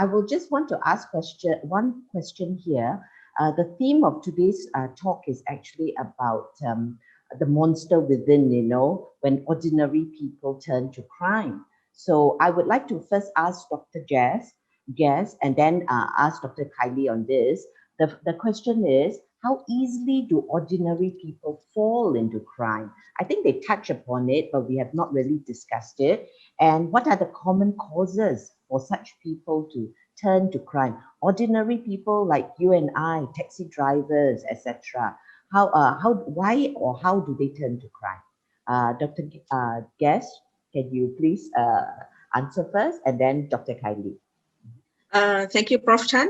I will just want to ask one question here. The theme of today's talk is actually about the monster within, when ordinary people turn to crime. So I would like to first ask Dr. Jess, and then ask Dr. Kylie on this. The question is, how easily do ordinary people fall into crime? I think they touch upon it, but we have not really discussed it. And what are the common causes for such people to turn to crime? Ordinary people like you and I, taxi drivers, etc. Why or how do they turn to crime? Dr. Guest, can you please answer first, and then Dr. Kylie. Thank you, Prof. Chan.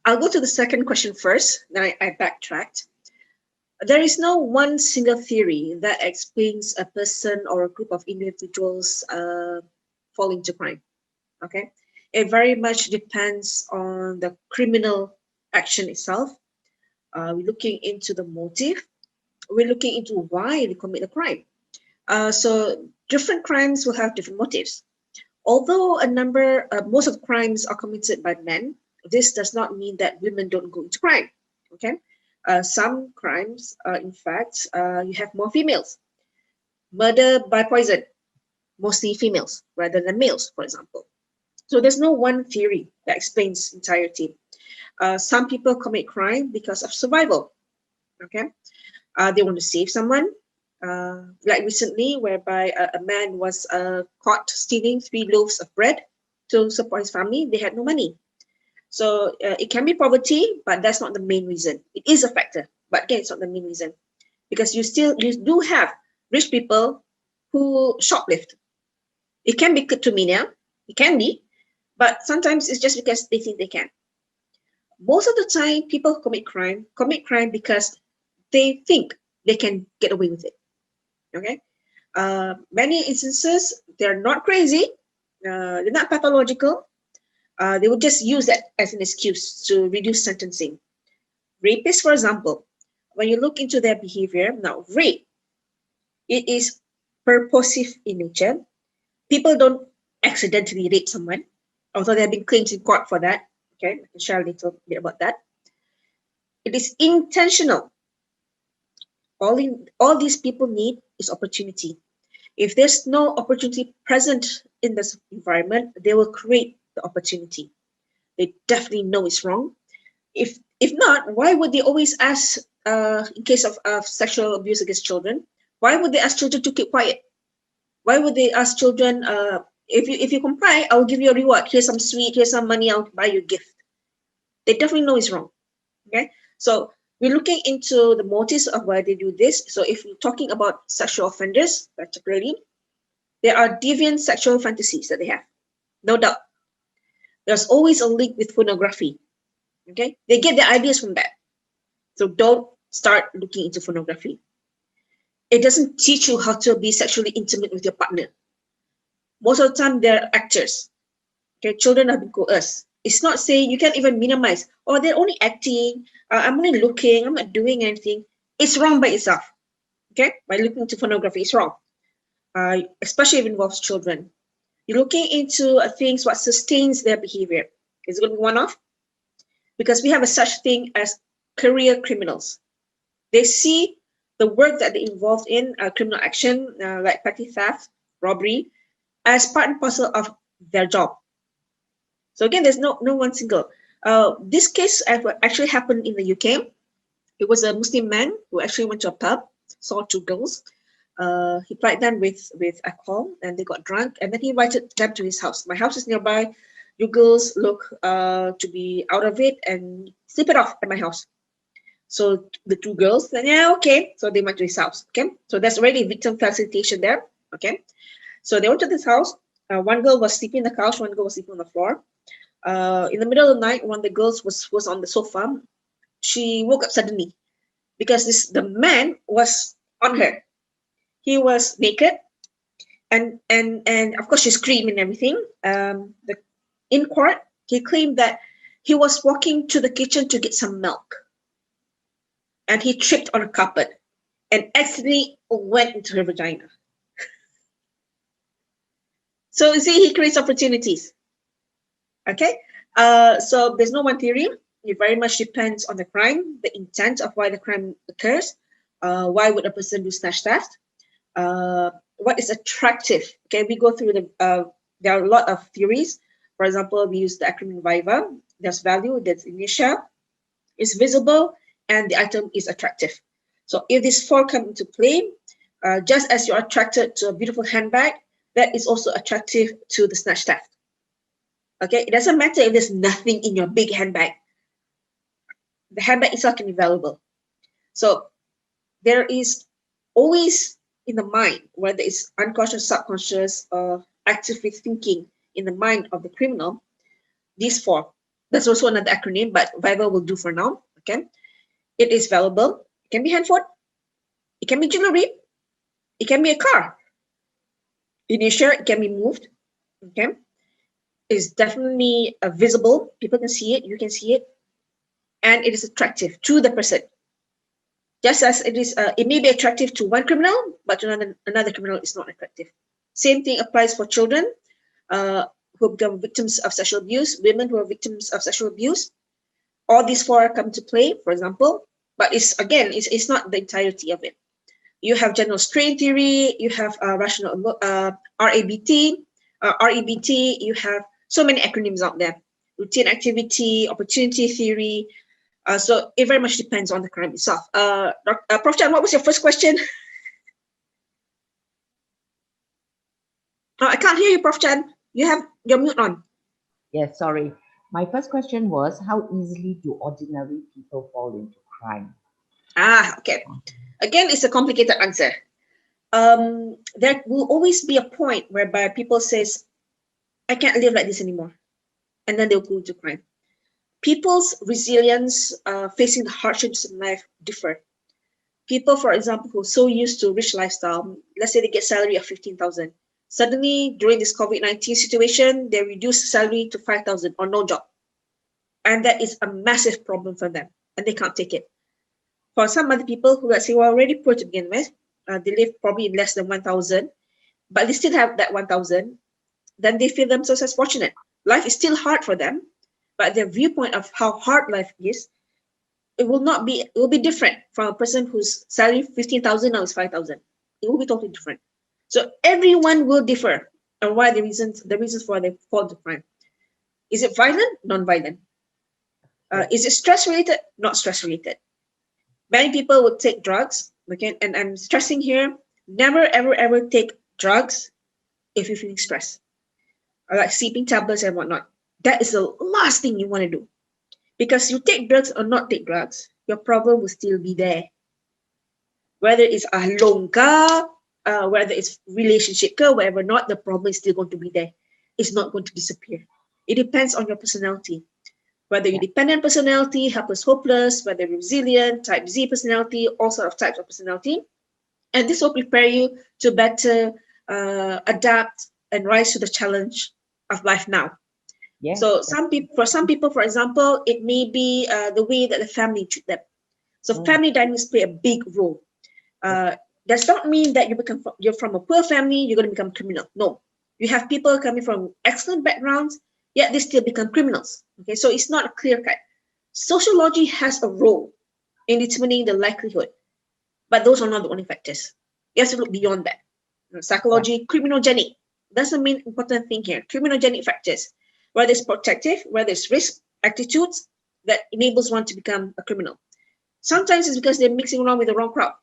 I'll go to the second question first, then I backtracked. There is no one single theory that explains a person or a group of individuals falling to crime. Okay, it very much depends on the criminal action itself. We're looking into the motive. We're looking into why they commit the crime. So different crimes will have different motives. Although most of the crimes are committed by men, this does not mean that women don't go into crime. Okay, some crimes, in fact, you have more females. Murder by poison, mostly females rather than males, for example. So there's no one theory that explains entirety. Some people commit crime because of survival. Okay, they want to save someone. Like recently, whereby a man was caught stealing 3 loaves of bread to support his family. They had no money. So it can be poverty, but that's not the main reason. It is a factor, but again, it's not the main reason. Because you do have rich people who shoplift. It can be kleptomania, it can be, but sometimes it's just because they think they can. Most of the time, people commit crime because they think they can get away with it. Okay, many instances they're not crazy, they're not pathological. They would just use that as an excuse to reduce sentencing. Rapists, for example, when you look into their behavior, now rape, it is purposive in nature. People don't accidentally rape someone, although there have been claims in court for that. Okay, I can share a little bit about that. It is intentional. All these people need is opportunity. If there's no opportunity present in this environment, they will create the opportunity. They definitely know it's wrong. If not, why would they always ask, in case of sexual abuse against children, why would they ask children to keep quiet? Why would they ask children, if you comply, I'll give you a reward. Here's some sweet, here's some money, I'll buy you a gift. They definitely know it's wrong. Okay, so we're looking into the motives of why they do this. So if we're talking about sexual offenders, particularly, there are deviant sexual fantasies that they have, no doubt. There's always a link with pornography. Okay, they get their ideas from that. So don't start looking into pornography. It doesn't teach you how to be sexually intimate with your partner. Most of the time, they're actors. Okay, children have been coerced. It's not saying you can't even minimize. Oh, they're only acting. I'm only looking. I'm not doing anything. It's wrong by itself. Okay, by looking into pornography, it's wrong. Especially if it involves children. You're looking into things what sustains their behavior. Is it going to be one-off? Because we have a such thing as career criminals. They see the work that they involved in criminal action, like petty theft, robbery, as part and parcel of their job. So again, there's no one single. This case actually happened in the UK. It was a Muslim man who actually went to a pub, saw 2 girls. He plied them with alcohol, and they got drunk, and then he invited them to his house. My house is nearby. You girls look to be out of it and sleep it off at my house. So the 2 girls said, yeah, okay. So they went to his house. Okay, so that's already victim facilitation there. Okay, so they went to this house. One girl was sleeping on the couch, one girl was sleeping on the floor. In the middle of the night, one of the girls was on the sofa. She woke up suddenly because the man was on her. He was naked, and of course she screamed and everything. In court, he claimed that he was walking to the kitchen to get some milk, and he tripped on a carpet and accidentally went into her vagina. So you see, he creates opportunities. Okay, so there's no one theory. It very much depends on the crime, the intent of why the crime occurs. Why would a person do snatch theft? What is attractive? Okay, we go through there are a lot of theories. For example, we use the acronym VIVA. There's value, there's inertia, is visible, and the item is attractive. So if these four come into play, just as you're attracted to a beautiful handbag, that is also attractive to the snatch theft. Okay, it doesn't matter if there's nothing in your big handbag. The handbag itself can be valuable. So there is always in the mind, whether it's unconscious, subconscious, or actively thinking in the mind of the criminal, these four. There's also another acronym, but VIVA will do for now. Okay, it is valuable. It can be handphone. It can be jewelry. It can be a car. Inertia, it can be moved. Okay, it's definitely visible. People can see it. You can see it, and it is attractive to the person. Just as it is, it may be attractive to one criminal, but to another criminal is not attractive. Same thing applies for children who become victims of sexual abuse, women who are victims of sexual abuse. All these four come to play, for example, but it's not the entirety of it. You have general strain theory, you have rational RABT, you have so many acronyms out there. Routine activity, opportunity theory. So it very much depends on the crime itself. Prof. Chan, what was your first question? I can't hear you, Prof. Chan. You have your mute on. Yes, sorry. My first question was, how easily do ordinary people fall into crime? Okay. Again, it's a complicated answer. There will always be a point whereby people says, I can't live like this anymore. And then they'll go into crime. People's resilience facing the hardships in life differ. People, for example, who are so used to rich lifestyle, let's say they get salary of 15,000. Suddenly, during this COVID-19 situation, they reduce the salary to 5,000 or no job. And that is a massive problem for them, and they can't take it. For some other people who, let's say, were already poor to begin with, they live probably in less than 1,000, but they still have that 1,000, then they feel themselves as fortunate. Life is still hard for them, but their viewpoint of how hard life is, it will be different from a person whose salary 15,000 now is 5,000. It will be totally different. So everyone will differ on why the reasons why they fall into crime. Is it violent? Non-violent. Is it stress related? Not stress related. Many people would take drugs. Okay, and I'm stressing here: never, ever take drugs if you're feeling stressed, or like sleeping tablets and whatnot. That is the last thing you want to do, because you take drugs or not take drugs, your problem will still be there. Whether it's a loan car, whether it's relationship car, whatever not, the problem is still going to be there. It's not going to disappear. It depends on your personality. Whether you're dependent personality, helpless, hopeless, whether resilient, type Z personality, all sorts of types of personality. And this will prepare you to better adapt and rise to the challenge of life now. Yes. So for some people, for example, it may be the way that the family treat them. So family dynamics play a big role. Does not mean that you're from a poor family, you're going to become criminal. No, you have people coming from excellent backgrounds, yet they still become criminals. Okay, so it's not a clear cut. Sociology has a role in determining the likelihood, but those are not the only factors. You have to look beyond that. Psychology, criminogenic, that's the main important thing here. Criminogenic factors, whether it's protective, whether it's risk, attitudes that enables one to become a criminal. Sometimes it's because they're mixing around with the wrong crowd.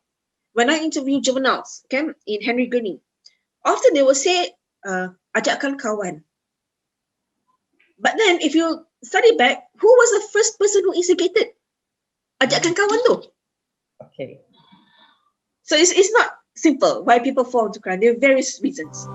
When I interview juveniles, okay, in Henry Greening, often they will say, ajakkan kawan. But then if you study back, who was the first person who instigated? Ajakkan kawan tu. Okay. So it's not simple why people fall into crime. There are various reasons.